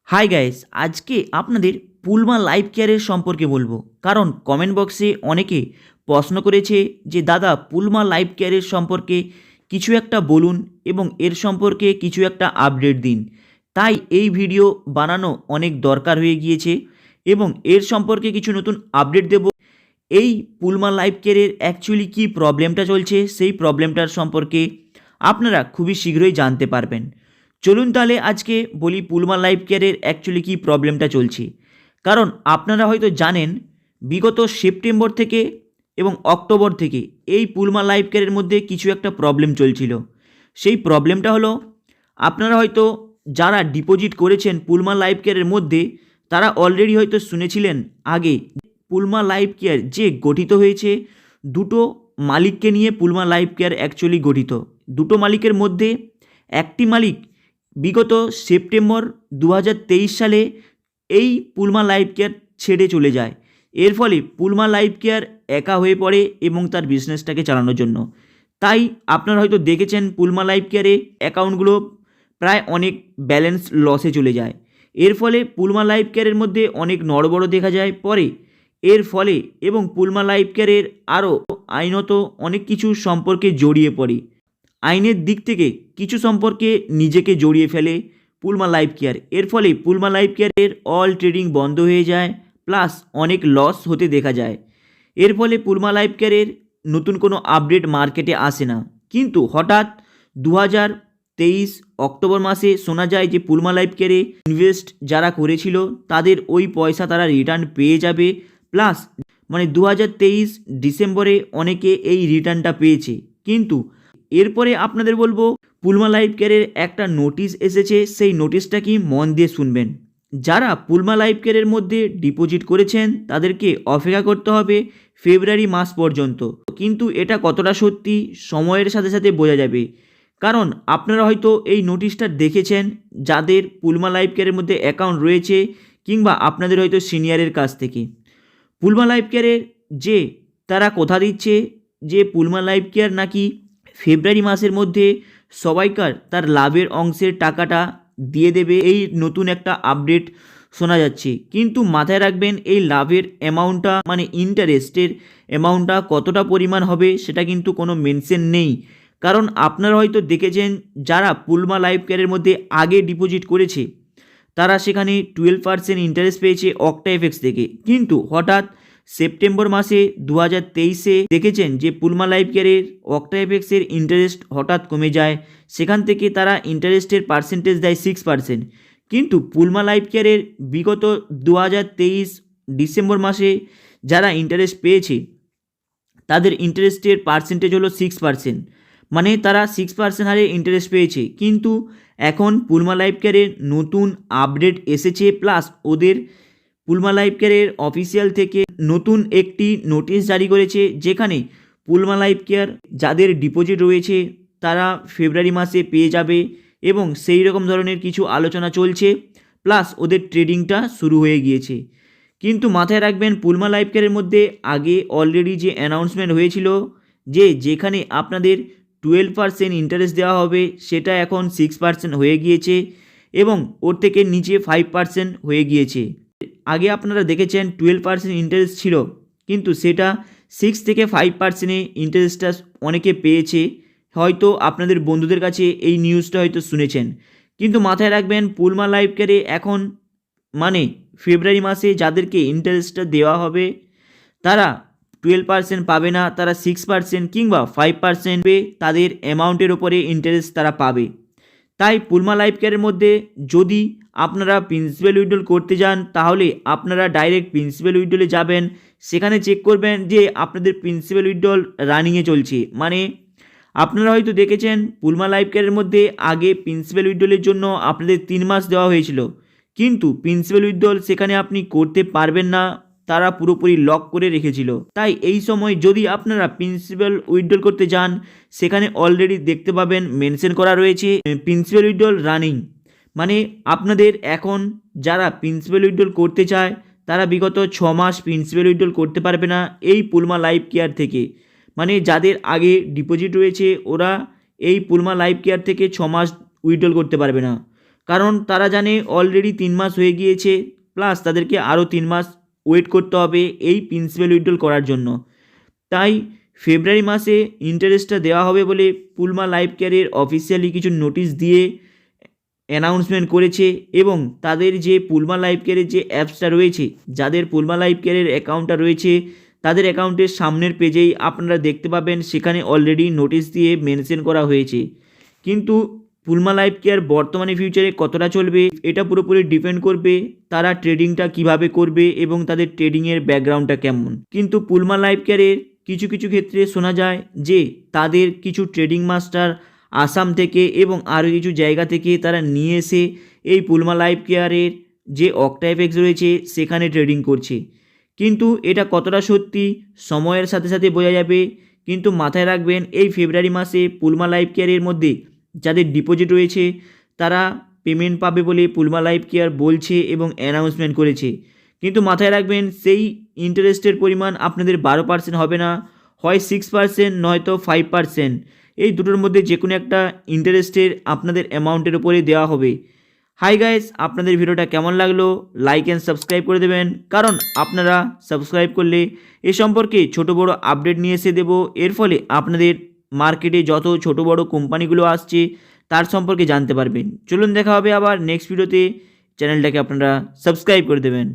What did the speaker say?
Hi guys, আজকে আপনাদের পুলমা life কেয়ারের সম্পর্কে বলবো। কারণ কমেন্ট বক্সে অনেকে প্রশ্ন করেছে যে দাদা পুলমা লাইফ কেয়ারের সম্পর্কে কিছু একটা বলুন এবং এর সম্পর্কে কিছু একটা আপডেট দিন। তাই এই ভিডিও বানানো অনেক দরকার হয়ে গিয়েছে এবং এর সম্পর্কে কিছু নতুন আপডেট দেব। এই পুলমা লাইফ কেয়ারের অ্যাকচুয়ালি কী প্রবলেমটা চলছে সেই প্রবলেমটার সম্পর্কে আপনারা খুবই শীঘ্রই জানতে পারবেন। চলুন তাহলে আজকে বলি পুলমা লাইফ কেয়ারের অ্যাকচুয়ালি কী প্রবলেমটা চলছে। কারণ আপনারা হয়তো জানেন বিগত সেপ্টেম্বর থেকে এবং অক্টোবর থেকে এই পুলমা লাইফ কেয়ারের মধ্যে কিছু একটা প্রবলেম চলছিল। সেই প্রবলেমটা হলো, আপনারা হয়তো যারা ডিপোজিট করেছেন পুলমা লাইফ কেয়ারের মধ্যে তারা অলরেডি হয়তো শুনেছিলেন আগে পুলমা লাইফ কেয়ার যে গঠিত হয়েছে দুটো মালিককে নিয়ে পুলমা লাইফ কেয়ার অ্যাকচুয়ালি গঠিত। দুটো মালিকের মধ্যে একটি মালিক বিগত সেপ্টেম্বর 2023 সালে এই পুলমা লাইফ কেয়ার ছেড়ে চলে যায়। এর ফলে পুলমা লাইফ কেয়ার একা হয়ে পড়ে এবং তার বিজনেসটাকে চালানোর জন্য। তাই আপনারা হয়তো দেখেছেন পুলমা লাইফ কেয়ারে অ্যাকাউন্টগুলো প্রায় অনেক ব্যালেন্স লসে চলে যায়। এর ফলে পুলমা লাইফ কেয়ারের মধ্যে অনেক নড়বড় দেখা যায় পরে। এর ফলে এবং পুলমা লাইফ কেয়ারের আরও আইনত অনেক কিছু সম্পর্কে জড়িয়ে পড়ে। আইনের দিক থেকে কিছু সম্পর্কে নিজেকে জড়িয়ে ফেলে পুলমা লাইফ কেয়ার। এর ফলে পুলমা লাইফ কেয়ারের অল ট্রেডিং বন্ধ হয়ে যায়, প্লাস অনেক লস হতে দেখা যায়। এর ফলে পুলমা লাইফ কেয়ারের নতুন কোনো আপডেট মার্কেটে আসে না। কিন্তু হঠাৎ 2023 অক্টোবর মাসে শোনা যায় যে পুলমা লাইফ কেয়ারে ইনভেস্ট যারা করেছিল তাদের ওই পয়সা তারা রিটার্ন পেয়ে যাবে। প্লাস 2023 ডিসেম্বরে অনেকে এই রিটার্নটা পেয়েছে। কিন্তু এরপরে আপনাদের বলবো পুলমা লাইফ কেয়ারের একটা নোটিশ এসেছে, সেই নোটিশটা কি মন দিয়ে শুনবেন। যারা পুলমা লাইফ কেয়ারের মধ্যে ডিপোজিট করেছেন তাদেরকে অপেক্ষা করতে হবে ফেব্রুয়ারি মাস পর্যন্ত। কিন্তু এটা কতটা সত্যি সময়ের সাথে সাথে বোঝা যাবে। কারণ আপনারা হয়তো এই নোটিশটা দেখেছেন যাদের পুলমা লাইফ কেয়ারের মধ্যে অ্যাকাউন্ট রয়েছে, কিংবা আপনাদের হয়তো সিনিয়রের কাছ থেকে। পুলমা লাইফ কেয়ারের যে তারা কথা দিচ্ছে যে পুলমা লাইফ কেয়ার নাকি ফেব্রুয়ারি মাসের মধ্যে সবাইকার তার লাভের অংশের টাকাটা দিয়ে দেবে, এই নতুন একটা আপডেট শোনা যাচ্ছে। কিন্তু মাথায় রাখবেন এই লাভের অ্যামাউন্টটা ইন্টারেস্টের অ্যামাউন্টটা কতটা পরিমাণ হবে সেটা কিন্তু কোনো মেনশন নেই। কারণ আপনারা হয়তো দেখেছেন যারা পুলমা লাইফ কেয়ারের মধ্যে আগে ডিপোজিট করেছে তারা সেখানে 12% ইন্টারেস্ট পেয়েছে অক্টাএফএক্স থেকে। কিন্তু হঠাৎ সেপ্টেম্বর মাসে 2023-এ দেখেছেন যে পুলমা লাইফ কেয়ারের অক্টাএফএক্সের ইন্টারেস্ট হঠাৎ কমে যায়। সেখান থেকে তারা ইন্টারেস্টের পার্সেন্টেজ দেয় 6%। কিন্তু পুলমা লাইফ কেয়ারের বিগত 2023 ডিসেম্বর মাসে যারা ইন্টারেস্ট পেয়েছে তাদের ইন্টারেস্টের পার্সেন্টেজ হলো 6%। তারা 6% হারে ইন্টারেস্ট পেয়েছে। কিন্তু এখন পুলমা লাইফ কেয়ারের নতুন আপডেট এসেছে, প্লাস ওদের পুলমা লাইফ কেয়ারের অফিসিয়াল থেকে নতুন একটি নোটিশ জারি করেছে যেখানে পুলমা লাইফ কেয়ার যাদের ডিপোজিট রয়েছে তারা ফেব্রুয়ারি মাসে পেয়ে যাবে এবং সেই রকম ধরনের কিছু আলোচনা চলছে, প্লাস ওদের ট্রেডিংটা শুরু হয়ে গিয়েছে। কিন্তু মাথায় রাখবেন পুলমা লাইফ কেয়ারের মধ্যে আগে অলরেডি যে অ্যানাউন্সমেন্ট হয়েছিল যে যেখানে আপনাদের 12% ইন্টারেস্ট দেওয়া হবে সেটা এখন 6% হয়ে গিয়েছে এবং ওর থেকে নিচে 5% হয়ে গিয়েছে। আগে আপনারা দেখেছেন 12% ইন্টারেস্ট ছিল, কিন্তু সেটা 6 থেকে 5%-এ ইন্টারেস্টটা অনেকে পেয়েছে। হয়তো আপনাদের বন্ধুদের কাছে এই নিউজটা হয়তো শুনেছেন। কিন্তু মাথায় রাখবেন পুলমা লাইফ কেয়ারে এখন ফেব্রুয়ারি মাসে যাদেরকে ইন্টারেস্টটা দেওয়া হবে তারা 12% পাবে না, তারা 6% কিংবা 5% পেয়ে তাদের অ্যামাউন্টের ওপরে ইন্টারেস্ট তারা পাবে। তাই পুলমা লাইফ কেয়ারের মধ্যে যদি আপনারা প্রিন্সিপাল উইথড্রল করতে যান তাহলে আপনারা ডাইরেক্ট প্রিন্সিপাল উইথড্রলে যাবেন। সেখানে চেক করবেন যে আপনাদের প্রিন্সিপাল উইথড্রল রানিংয়ে চলছে। আপনারা হয়তো দেখেছেন পুলমা লাইফ কেয়ারের মধ্যে আগে প্রিন্সিপাল উইথড্রলের জন্য আপনাদের 3 মাস দেওয়া হয়েছিল, কিন্তু প্রিন্সিপাল উইথড্রল সেখানে আপনি করতে পারবেন না, তারা পুরোপুরি লক করে রেখেছিল। তাই এই সময় যদি আপনারা প্রিন্সিপাল উইথড্রল করতে যান সেখানে অলরেডি দেখতে পাবেন মেনশন করা রয়েছে প্রিন্সিপাল উইথড্রল রানিং। আপনাদের এখন যারা প্রিন্সিপাল উইথড্রল করতে চায় তারা বিগত 6 মাস প্রিন্সিপাল উইথড্রল করতে পারবে না এই পুলমা লাইফ কেয়ার থেকে। যাদের আগে ডিপোজিট রয়েছে ওরা এই পুলমা লাইফ কেয়ার থেকে 6 মাস উইথড্রল করতে পারবে না। কারণ তারা জানে অলরেডি 3 মাস হয়ে গিয়েছে, প্লাস তাদেরকে আরও 3 মাস ওয়েট করতে হবে এই প্রিন্সিপাল উইথড্রল করার জন্য। তাই ফেব্রুয়ারি মাসে ইন্টারেস্টটা দেওয়া হবে বলে পুলমা লাইফ কেয়ারের অফিসিয়ালি কিছু নোটিশ দিয়ে অ্যানাউন্সমেন্ট করেছে। এবং তাদের যে পুলমা লাইফ কেয়ারের যে অ্যাপসটা রয়েছে, যাদের পুলমা লাইফ কেয়ারের অ্যাকাউন্টটা রয়েছে তাদের অ্যাকাউন্টের সামনের পেজেই আপনারা দেখতে পাবেন সেখানে অলরেডি নোটিশ দিয়ে মেনশন করা হয়েছে। কিন্তু পুলমা লাইফ কেয়ার বর্তমানে ফিউচারে কতটা চলবে এটা পুরোপুরি ডিপেন্ড করবে তারা ট্রেডিংটা কিভাবে করবে এবং তাদের ট্রেডিংয়ের ব্যাকগ্রাউন্ডটা কেমন। কিন্তু পুলমা লাইফ কেয়ারের কিছু কিছু ক্ষেত্রে শোনা যায় যে তাদের কিছু ট্রেডিং মাস্টার আসাম থেকে এবং আরও কিছু জায়গা থেকে তারা নিয়ে এসে এই পুলমা লাইফ কেয়ারের যে অক্টাএফএক্স রয়েছে সেখানে ট্রেডিং করছে। কিন্তু এটা কতটা সত্যি সময়ের সাথে সাথে বোঝা যাবে। কিন্তু মাথায় রাখবেন এই ফেব্রুয়ারি মাসে পুলমা লাইফ কেয়ারের মধ্যে যাদের ডিপোজিট রয়েছে তারা পেমেন্ট পাবে বলে পুলমা লাইফ কেয়ার বলছে এবং অ্যানাউন্সমেন্ট করেছে। কিন্তু মাথায় রাখবেন সেই ইন্টারেস্টের পরিমাণ আপনাদের 12% হবে না, হয় 6% নয়তো 5%, এই দুটোর মধ্যে যে কোনো একটা ইন্টারেস্টের আপনাদের অ্যামাউন্টের উপরে দেওয়া হবে। হাই গাইস, আপনাদের ভিডিওটা কেমন লাগলো লাইক অ্যান্ড সাবস্ক্রাইব করে দেবেন, কারণ আপনারা সাবস্ক্রাইব করলে এ সম্পর্কে ছোট বড় আপডেট নিয়ে এসে দেবো। এর ফলে আপনাদের মার্কেটে যত ছোট বড় কোম্পানিগুলো আসছে তার সম্পর্কে জানতে পারবেন। চলুন দেখা হবে আবার নেক্সট ভিডিওতে, চ্যানেলটাকে আপনারা সাবস্ক্রাইব করে দেবেন।